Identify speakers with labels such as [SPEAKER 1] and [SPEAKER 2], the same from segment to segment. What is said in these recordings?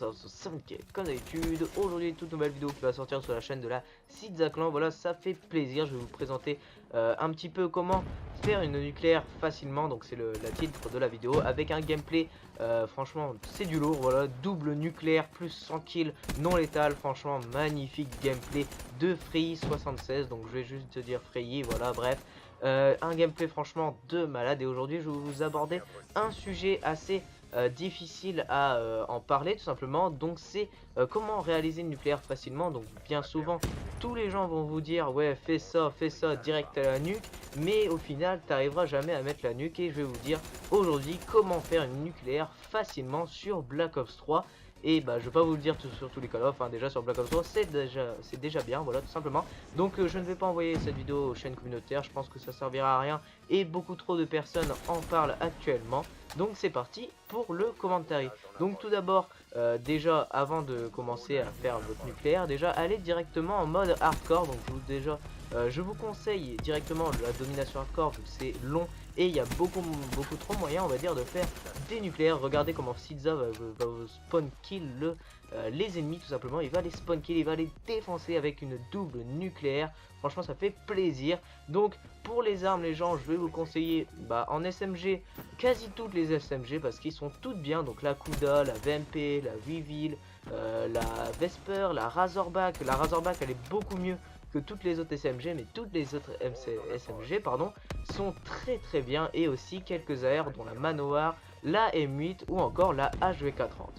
[SPEAKER 1] savoir sur 5K comme d'habitude. Aujourd'hui, toute nouvelle vidéo qui va sortir sur la chaîne de la Sidzaklan. Voilà, ça fait plaisir. Je vais vous présenter un petit peu comment faire une nucléaire facilement. Donc c'est la titre de la vidéo avec un gameplay. Franchement, c'est du lourd. Voilà, double nucléaire plus 100 kills non létal. Franchement, magnifique gameplay de Free 76. Donc je vais juste te dire Free. Voilà, bref. Un gameplay franchement de malade. Et aujourd'hui, je vais vous aborder un sujet assez difficile à en parler tout simplement. Donc c'est comment réaliser une nucléaire facilement. Donc bien souvent tous les gens vont vous dire ouais, fais ça direct à la nuque, mais au final tu n'arriveras jamais à mettre la nuque. Et je vais vous dire aujourd'hui comment faire une nucléaire facilement sur Black Ops 3. Et bah je vais pas vous le dire sur tous les Call of, hein. Déjà sur Black Ops 3 c'est déjà bien, voilà, tout simplement. Donc je ne vais pas envoyer cette vidéo aux chaînes communautaires, je pense que ça servira à rien et beaucoup trop de personnes en parlent actuellement. Donc c'est parti pour le commentary. Donc tout d'abord, déjà avant de commencer à faire votre nucléaire, déjà allez directement en mode hardcore. Donc je vous conseille directement la domination hardcore, vu que c'est long et il y a beaucoup trop moyen, on va dire, de faire des nucléaires. Regardez comment Sidza va vous spawn kill les ennemis tout simplement. Il va les spawn kill, il va les défoncer avec une double nucléaire. Franchement ça fait plaisir. Donc pour les armes les gens, je vais vous conseiller en SMG quasi toutes les SMG parce qu'ils sont toutes bien. Donc la Kuda, la VMP, la Weevil, la Vesper, la Razorback. La Razorback elle est beaucoup mieux que toutes les autres SMG, mais toutes les autres SMG sont très bien. Et aussi quelques AR dont la Manoir, la M8 ou encore la HVK30.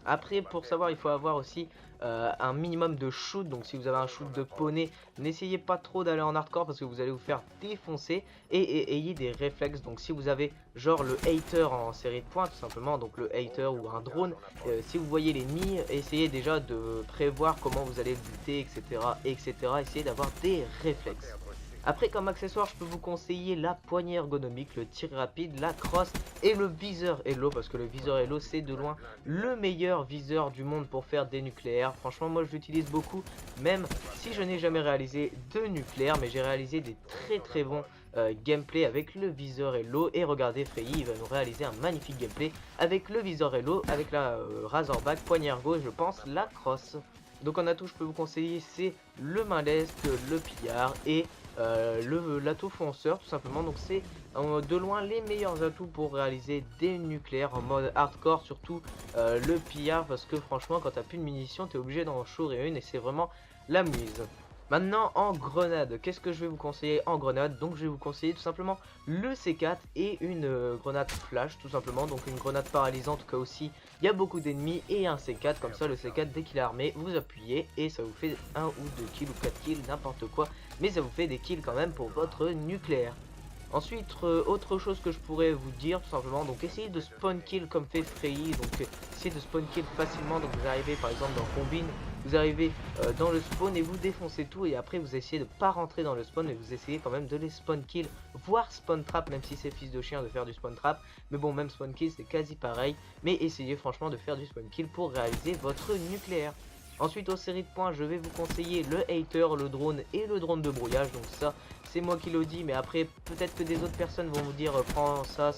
[SPEAKER 1] Après, pour savoir, il faut avoir aussi un minimum de shoot. Donc si vous avez un shoot de poney, n'essayez pas trop d'aller en hardcore parce que vous allez vous faire défoncer. Et ayez des réflexes. Donc si vous avez genre le hater en série de points tout simplement, donc le hater ou un drone, si vous voyez l'ennemi, essayez déjà de prévoir comment vous allez le buter, etc. Essayez d'avoir des réflexes. Après, comme accessoire, je peux vous conseiller la poignée ergonomique, le tir rapide, la crosse et le viseur Hello, parce que le viseur Hello c'est de loin le meilleur viseur du monde pour faire des nucléaires. Franchement moi je l'utilise beaucoup, même si je n'ai jamais réalisé de nucléaire, mais j'ai réalisé des très bons gameplay avec le viseur Hello. Et regardez, Frey il va nous réaliser un magnifique gameplay avec le viseur Hello, avec la Razorback, poignée ergo et je pense la crosse. Donc en atout je peux vous conseiller c'est le main leste, le pillard et l'atout fonceur tout simplement. Donc c'est de loin les meilleurs atouts pour réaliser des nucléaires en mode hardcore, surtout le pillard, parce que franchement quand t'as plus de munitions t'es obligé d'en chourer une et c'est vraiment la mise. Maintenant en grenade, qu'est-ce que je vais vous conseiller en grenade? Donc je vais vous conseiller tout simplement le C4 et une grenade flash tout simplement. Donc une grenade paralysante au cas aussi il y a beaucoup d'ennemis, et un C4, comme ça le C4 dès qu'il est armé vous appuyez et ça vous fait 1 ou 2 kills ou 4 kills, n'importe quoi, mais ça vous fait des kills quand même pour votre nucléaire. Ensuite, autre chose que je pourrais vous dire tout simplement, donc essayez de spawn kill comme fait Frey. Donc essayez de spawn kill facilement. Donc vous arrivez par exemple dans Combine, vous arrivez dans le spawn et vous défoncez tout, et après vous essayez de pas rentrer dans le spawn, mais vous essayez quand même de les spawn kill, voire spawn trap, même si c'est fils de chien de faire du spawn trap, mais bon, même spawn kill c'est quasi pareil. Mais essayez franchement de faire du spawn kill pour réaliser votre nucléaire. Ensuite, aux séries de points, je vais vous conseiller le hater, le drone et le drone de brouillage. Donc ça, c'est moi qui le dis, mais après, peut-être que des autres personnes vont vous dire prends ça.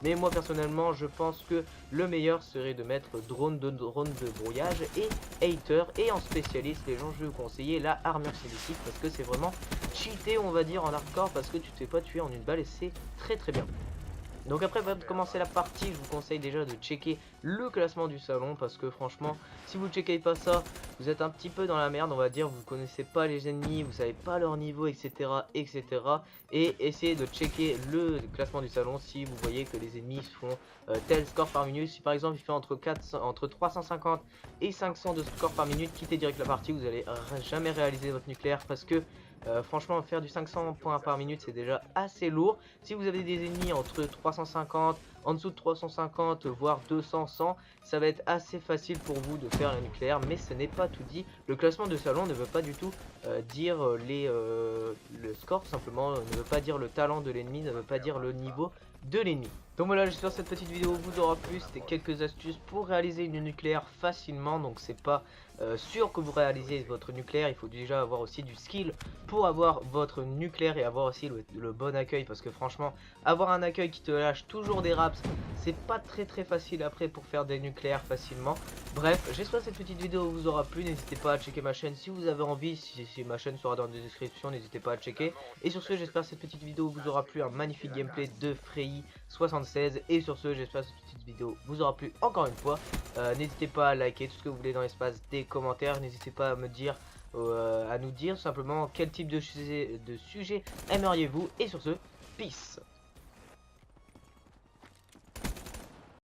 [SPEAKER 1] Mais moi, personnellement, je pense que le meilleur serait de mettre drone de brouillage et hater. Et en spécialiste, les gens, je vais vous conseiller la armure cinétique parce que c'est vraiment cheaté, on va dire, en hardcore, parce que tu te fais pas tuer en une balle et c'est très bien. Donc après, avant de commencer la partie, je vous conseille déjà de checker le classement du salon, parce que franchement, si vous ne checkez pas ça, vous êtes un petit peu dans la merde, on va dire. Vous ne connaissez pas les ennemis, vous savez pas leur niveau, etc. Et essayez de checker le classement du salon si vous voyez que les ennemis font tel score par minute. Si par exemple il fait entre 350 et 500 de score par minute, quittez direct la partie, vous n'allez jamais réaliser votre nucléaire, parce que franchement faire du 500 points par minute c'est déjà assez lourd. Si vous avez des ennemis entre 350, en dessous de 350, voire 200, 100, ça va être assez facile pour vous de faire la nucléaire, mais ce n'est pas tout dit. Le classement de salon ne veut pas du tout dire le score, tout simplement, ne veut pas dire le talent de l'ennemi, ne veut pas dire le niveau de l'ennemi. Donc voilà, j'espère que cette petite vidéo vous aura plu. C'était quelques astuces pour réaliser une nucléaire facilement, donc c'est pas sûr que vous réalisez votre nucléaire, il faut déjà avoir aussi du skill pour avoir votre nucléaire et avoir aussi le bon accueil, parce que franchement avoir un accueil qui te lâche toujours des raps, c'est pas très facile après pour faire des nucléaires facilement. Bref, j'espère que cette petite vidéo vous aura plu, n'hésitez pas à checker ma chaîne si vous avez envie, si ma chaîne sera dans la description, n'hésitez pas à checker. Et sur ce, j'espère que cette petite vidéo vous aura plu, un magnifique gameplay de Frei 76. Et sur ce, j'espère que cette petite vidéo vous aura plu encore une fois. N'hésitez pas à liker tout ce que vous voulez dans l'espace des commentaires, n'hésitez pas à me dire, à nous dire tout simplement quel type de sujet aimeriez-vous. Et sur ce, peace.